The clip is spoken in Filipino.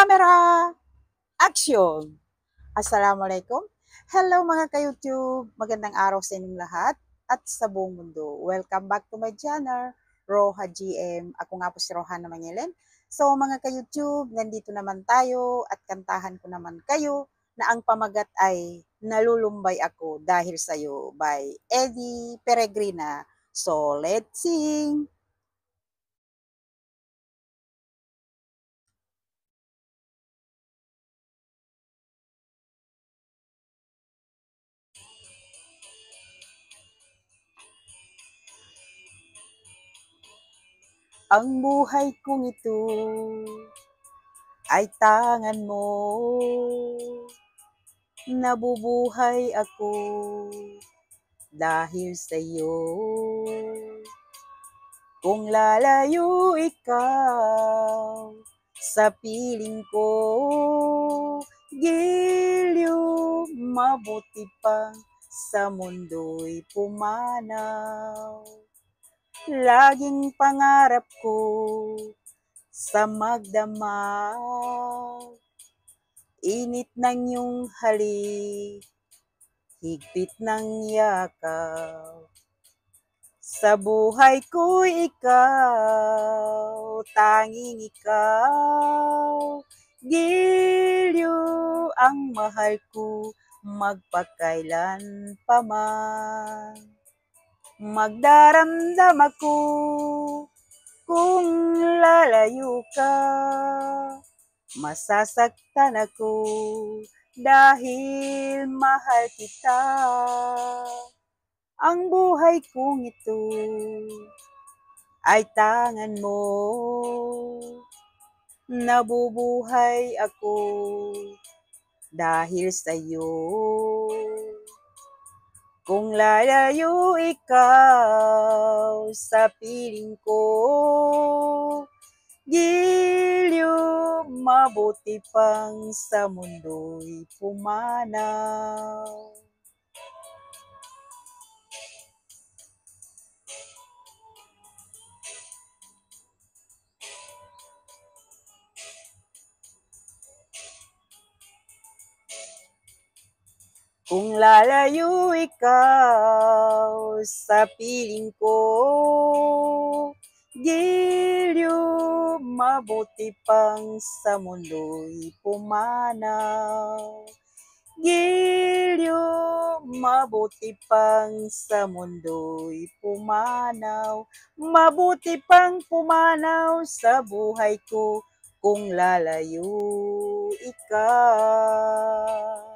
Camera, action! Assalamualaikum. Hello mga ka-YouTube. Magandang araw sa inyong lahat at sa buong mundo. Welcome back to my channel, Roha GM. Ako nga po si Rohana Mangelen. So mga ka-YouTube, nandito naman tayo at kantahan ko naman kayo na ang pamagat ay Nalulumbay Ako Dahil Sa'yo by Eddie Peregrina. So let's sing! Ang buhay kong ito ay tangan mo. Nabubuhay ako dahil sa iyo. Kung lalayo ikaw sa piling ko, giliw, mabuti pang sa mundo'y pumanaw. Laging pangarap ko sa magdamag, init ng iyong halik, higpit ng yakap. Sa buhay ko ikaw, tanging ikaw, giliw ang mahal ko magpakailan pa man. Magdaramdam ako kung lalayo ka, masasaktan ako dahil mahal kita. Ang buhay kong ito ay tangan mo. Nabubuhay ako dahil sa iyo. Kung lalayo ikaw sa piling ko, giliw, mabuti pang sa mundo'y pumanaw. Kung lalayo ikaw sa piling ko, giliw, mabuti pang sa mundo'y pumanaw. Giliw, mabuti pang sa mundo'y pumanaw. Mabuti pang pumanaw sa buhay ko kung lalayo ikaw.